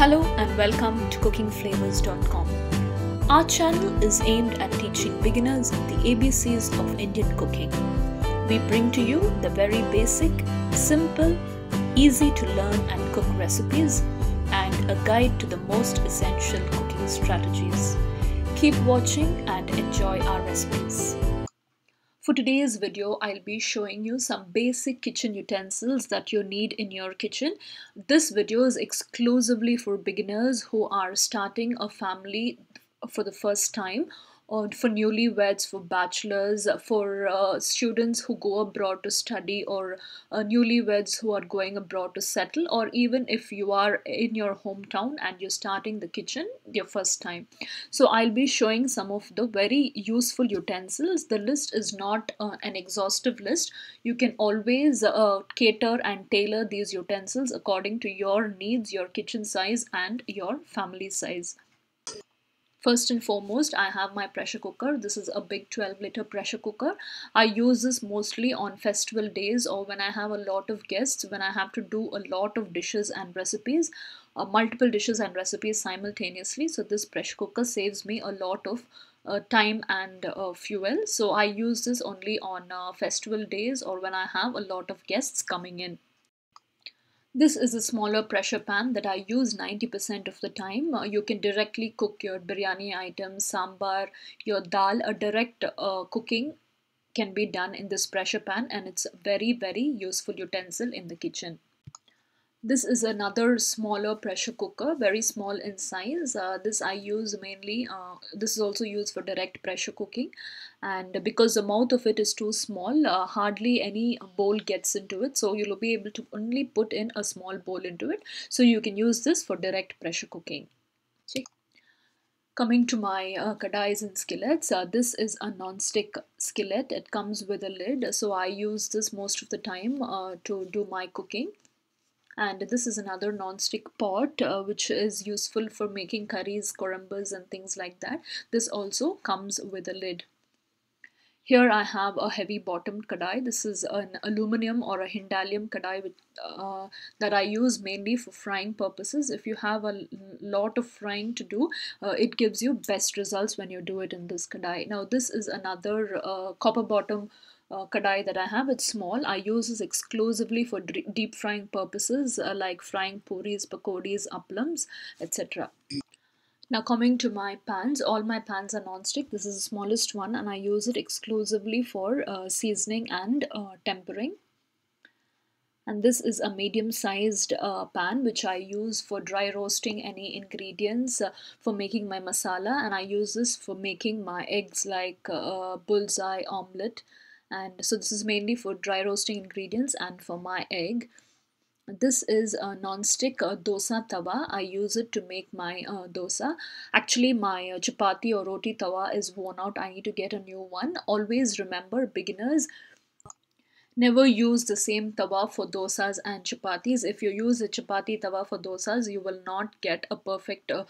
Hello and welcome to cookingflavors.com. Our channel is aimed at teaching beginners the ABCs of Indian cooking. We bring to you the very basic, simple, easy to learn and cook recipes and a guide to the most essential cooking strategies. Keep watching and enjoy our recipes. For today's video, I'll be showing you some basic kitchen utensils that you need in your kitchen. This video is exclusively for beginners who are starting a family for the first time, or for newlyweds, for bachelors, for students who go abroad to study, or newlyweds who are going abroad to settle, or even if you are in your hometown and you're starting the kitchen your first time. So I'll be showing some of the very useful utensils. The list is not an exhaustive list. You can always cater and tailor these utensils according to your needs, your kitchen size and your family size. First and foremost, I have my pressure cooker. This is a big 12-liter pressure cooker. I use this mostly on festival days or when I have a lot of guests, when I have to do a lot of dishes and recipes, multiple dishes and recipes simultaneously. So this pressure cooker saves me a lot of time and fuel. So I use this only on festival days or when I have a lot of guests coming in. This is a smaller pressure pan that I use 90% of the time. You can directly cook your biryani items, sambar, your dal. A direct cooking can be done in this pressure pan and it's a very, very useful utensil in the kitchen. This is another smaller pressure cooker, very small in size. This I use mainly, this is also used for direct pressure cooking, and because the mouth of it is too small, hardly any bowl gets into it, so you'll be able to only put in a small bowl into it. So you can use this for direct pressure cooking. Coming to my kadais and skillets, this is a non-stick skillet. It comes with a lid, so I use this most of the time to do my cooking. And this is another non-stick pot which is useful for making curries, korumbas and things like that. This also comes with a lid. Here I have a heavy bottomed kadai. This is an aluminum or a hindallium kadai that I use mainly for frying purposes. If you have a lot of frying to do, it gives you best results when you do it in this kadai. Now this is another copper bottom kadai that I have. It's small. I use this exclusively for deep frying purposes like frying puris, pakodis, applams, etc. Now coming to my pans, all my pans are non-stick. This is the smallest one and I use it exclusively for seasoning and tempering. And this is a medium-sized pan which I use for dry roasting any ingredients for making my masala, and I use this for making my eggs like bullseye, omelette. And so this is mainly for dry roasting ingredients and for my egg. This is a non-stick dosa tawa. I use it to make my dosa. Actually, my chapati or roti tawa is worn out. I need to get a new one. Always remember, beginners, never use the same tawa for dosas and chapatis. If you use a chapati tawa for dosas, you will not get a perfect, a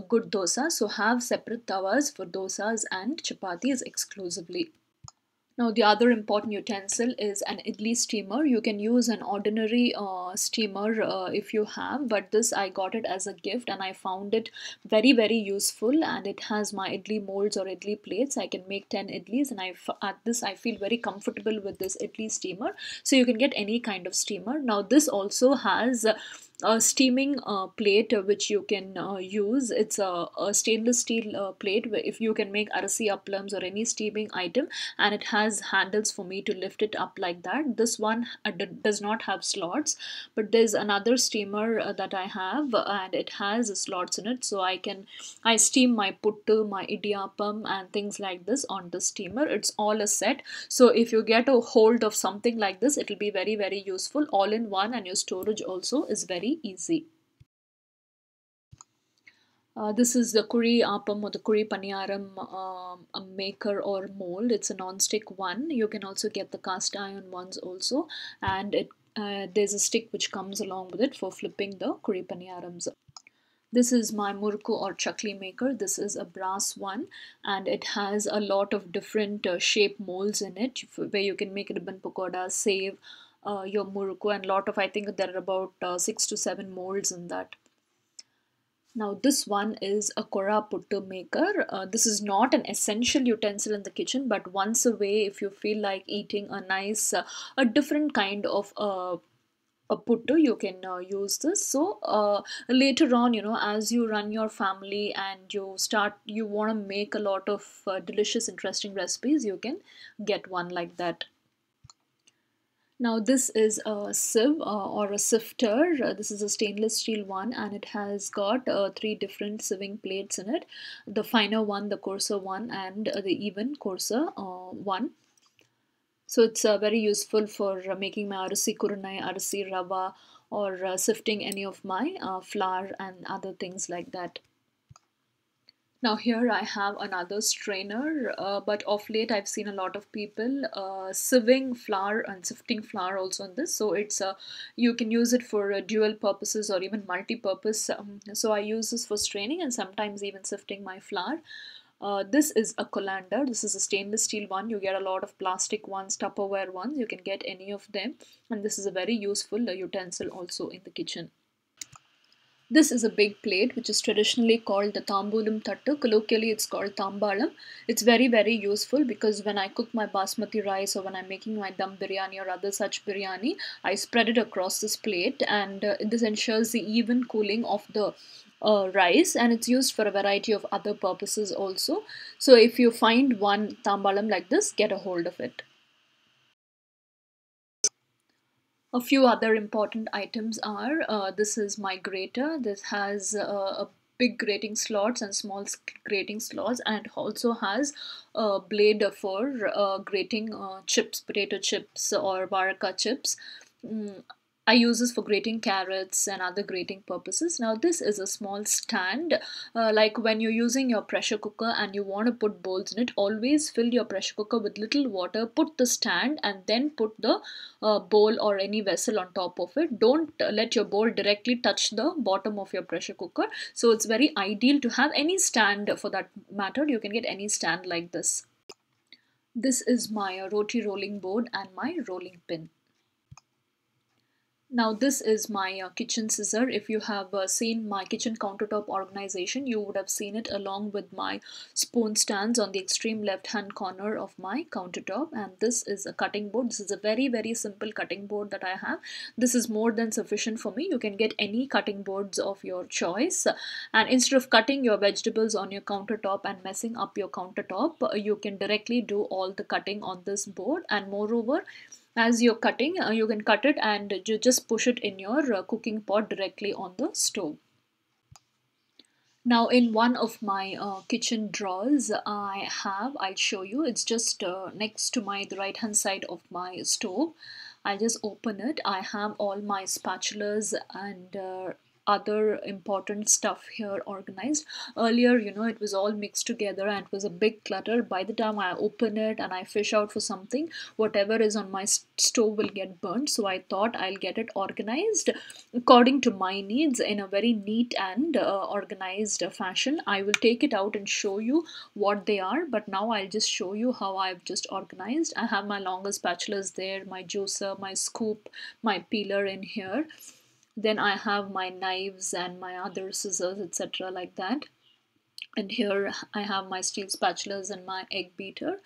good dosa. So have separate tawas for dosas and chapatis exclusively. Now the other important utensil is an idli steamer. You can use an ordinary steamer if you have, but this I got it as a gift and I found it very, very useful, and it has my idli molds or idli plates. I can make 10 idlis and at this I feel very comfortable with this idli steamer. So you can get any kind of steamer. Now this also has a steaming plate which you can use. It's a stainless steel plate if you can make arasi applams or any steaming item, and it has handles for me to lift it up like that. This one does not have slots, but there's another steamer that I have and it has slots in it, so I steam my puttu, my idiyappam and things like this on the steamer. It's all a set, so if you get a hold of something like this, it will be very, very useful, all in one, and your storage also is very easy. This is the Kuzhi Appam or the Kuzhi Paniyaram maker or mold. It's a non-stick one. You can also get the cast iron ones also, and there's a stick which comes along with it for flipping the Kuzhi Paniyarams. This is my Murukku or Chakli maker. This is a brass one and it has a lot of different shape molds in it where you can make ribbon pakoda, save your Murukku, and lot of, I think there are about 6 to 7 molds in that. Now this one is a Puttu Maker. This is not an essential utensil in the kitchen, but once a way, if you feel like eating a nice, a different kind of a puttu, you can use this. So later on, as you run your family and you want to make a lot of delicious, interesting recipes, you can get one like that. Now this is a sieve or a sifter. This is a stainless steel one, and it has got three different sieving plates in it. The finer one, the coarser one, and the even coarser one. So it's very useful for making my arasi kurunai, arasi rava, or sifting any of my flour and other things like that. Now here I have another strainer, but of late I've seen a lot of people sieving flour and sifting flour also on this. So it's you can use it for dual purposes or even multi-purpose. So I use this for straining and sometimes even sifting my flour. This is a colander. This is a stainless steel one. You get a lot of plastic ones, Tupperware ones. You can get any of them. And this is a very useful utensil also in the kitchen. This is a big plate which is traditionally called the Thambulam Thattu. Colloquially, it's called Thambalam. It's very, very useful because when I cook my basmati rice or when I'm making my dum biryani or other such biryani, I spread it across this plate, and this ensures the even cooling of the rice, and it's used for a variety of other purposes also. So if you find one Thambalam like this, get a hold of it. A few other important items are this is my grater. This has a big grating slots and small grating slots, and it also has a blade for grating chips, potato chips or baraka chips. Mm, I use this for grating carrots and other grating purposes. Now this is a small stand. Like when you're using your pressure cooker and you want to put bowls in it, always fill your pressure cooker with little water, put the stand, and then put the bowl or any vessel on top of it. Don't let your bowl directly touch the bottom of your pressure cooker. So it's very ideal to have any stand for that matter. You can get any stand like this. This is my roti rolling board and my rolling pin. Now this is my kitchen scissor. If you have seen my kitchen countertop organization, you would have seen it along with my spoon stands on the extreme left hand corner of my countertop. And this is a cutting board. This is a very, very simple cutting board that I have. This is more than sufficient for me. You can get any cutting boards of your choice, and instead of cutting your vegetables on your countertop and messing up your countertop, you can directly do all the cutting on this board. And moreover, as you're cutting, you can cut it and you just push it in your cooking pot directly on the stove. Now in one of my kitchen drawers, I'll show you, it's just next to the right hand side of my stove. I'll just open it. I have all my spatulas and other important stuff here organized. Earlier, it was all mixed together and it was a big clutter. By the time I open it and I fish out for something, whatever is on my stove will get burnt. So I thought I'll get it organized according to my needs in a very neat and organized fashion. I will take it out and show you what they are, but now I'll just show you how I've just organized. I have my longer spatulas there, my juicer, my scoop, my peeler in here. Then I have my knives and my other scissors, etc. like that. And here I have my steel spatulas and my egg beater.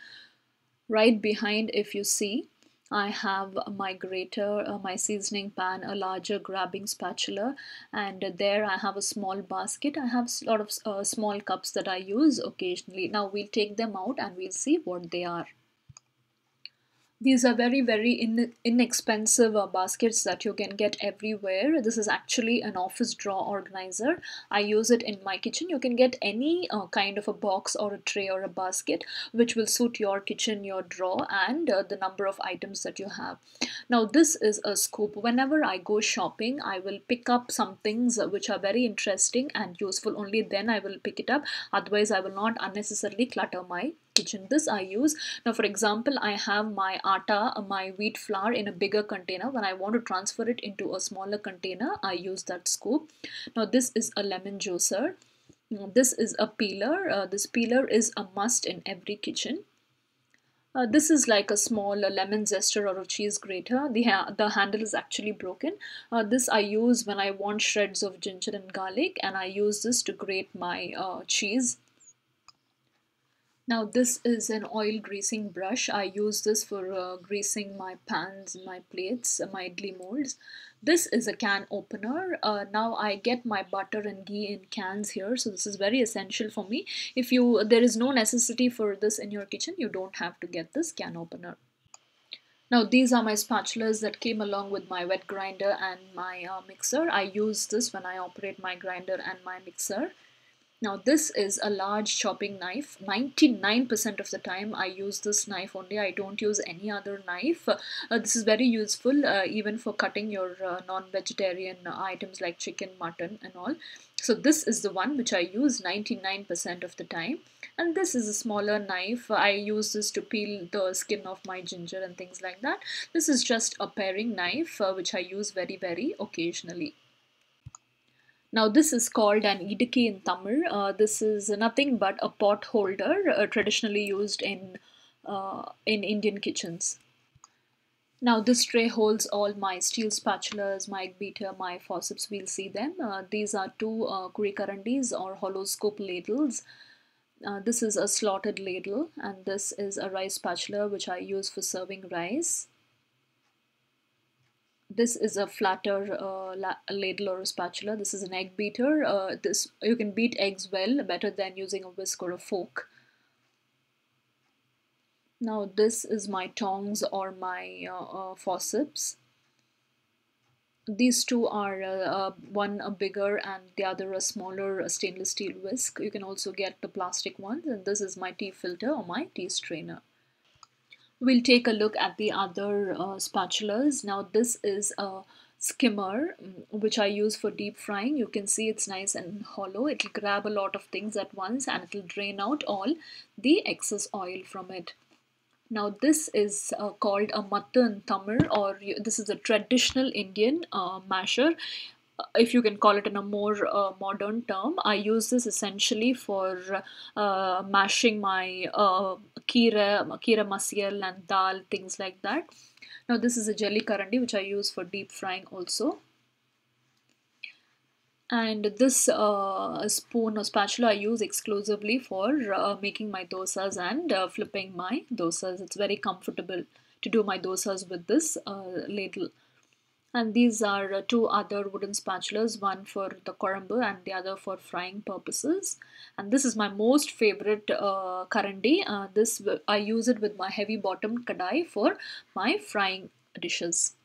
Right behind, if you see, I have my grater, my seasoning pan, a larger grabbing spatula, and there I have a small basket. I have a lot of small cups that I use occasionally. Now we'll take them out and we'll see what they are. These are very, very inexpensive baskets that you can get everywhere. This is actually an office drawer organizer. I use it in my kitchen. You can get any kind of a box or a tray or a basket which will suit your kitchen, your drawer, and the number of items that you have. Now this is a scoop. Whenever I go shopping, I will pick up some things which are very interesting and useful. Only then I will pick it up. Otherwise, I will not unnecessarily clutter my kitchen. This I use. Now for example, I have my atta, my wheat flour in a bigger container. When I want to transfer it into a smaller container, I use that scoop. Now this is a lemon juicer. Now, this is a peeler. This peeler is a must in every kitchen. This is like a small lemon zester or a cheese grater. The handle is actually broken. This I use when I want shreds of ginger and garlic, and I use this to grate my cheese. Now this is an oil greasing brush. I use this for greasing my pans, my plates, my idli molds. This is a can opener. Now I get my butter and ghee in cans here, so this is very essential for me. If you there is no necessity for this in your kitchen, you don't have to get this can opener. Now these are my spatulas that came along with my wet grinder and my mixer. I use this when I operate my grinder and my mixer. Now this is a large chopping knife. 99% of the time I use this knife only. I don't use any other knife. This is very useful even for cutting your non-vegetarian items like chicken, mutton and all. So this is the one which I use 99% of the time. And this is a smaller knife. I use this to peel the skin of my ginger and things like that. This is just a paring knife which I use very occasionally. Now this is called an idiki in Tamil. This is nothing but a pot holder traditionally used in Indian kitchens. Now this tray holds all my steel spatulas, my egg beater, my forceps. We'll see them. These are two kuri karandis or hollow scoop ladles. This is a slotted ladle, and this is a rice spatula which I use for serving rice. This is a flatter ladle or a spatula. This is an egg beater. This you can beat eggs well, better than using a whisk or a fork. Now this is my tongs or my forceps. These two are one a bigger and the other a smaller stainless steel whisk. You can also get the plastic ones, and this is my tea filter or my tea strainer. We'll take a look at the other spatulas. Now this is a skimmer which I use for deep frying. You can see it's nice and hollow. It'll grab a lot of things at once and it'll drain out all the excess oil from it. Now this is called a mattu in Tamil, or this is a traditional Indian masher. If you can call it in a more modern term, I use this essentially for mashing my kira masiyal and dal, things like that. Now this is a jelly karandi which I use for deep frying also. And this spoon or spatula I use exclusively for making my dosas and flipping my dosas. It's very comfortable to do my dosas with this ladle. And these are two other wooden spatulas, one for the korambu and the other for frying purposes. And this is my most favorite karandi. This I use it with my heavy bottomed kadai for my frying dishes.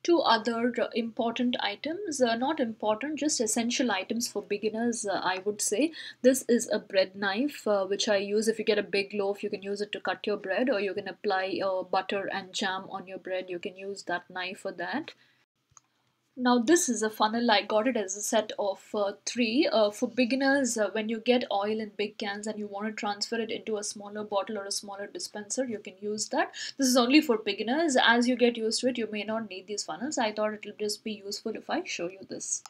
Two other important items, not important, just essential items for beginners, I would say. This is a bread knife which I use. If you get a big loaf, you can use it to cut your bread, or you can apply butter and jam on your bread. You can use that knife for that. Now this is a funnel. I got it as a set of three. For beginners, when you get oil in big cans and you want to transfer it into a smaller bottle or a smaller dispenser, you can use that. This is only for beginners. As you get used to it, you may not need these funnels. I thought it will just be useful if I show you this.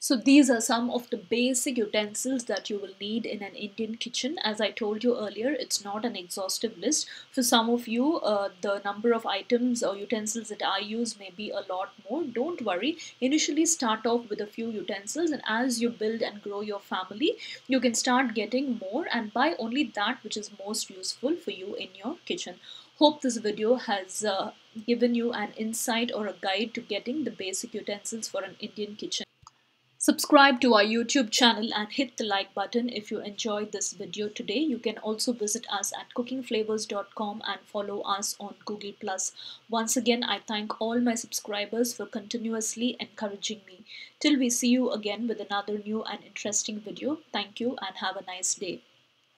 So these are some of the basic utensils that you will need in an Indian kitchen. As I told you earlier, it's not an exhaustive list. For some of you, the number of items or utensils that I use may be a lot more. Don't worry. Initially start off with a few utensils, and as you build and grow your family, you can start getting more and buy only that which is most useful for you in your kitchen. Hope this video has given you an insight or a guide to getting the basic utensils for an Indian kitchen. Subscribe to our YouTube channel and hit the like button if you enjoyed this video today. You can also visit us at cookingflavors.com and follow us on Google+. Once again, I thank all my subscribers for continuously encouraging me. Till we see you again with another new and interesting video. Thank you and have a nice day.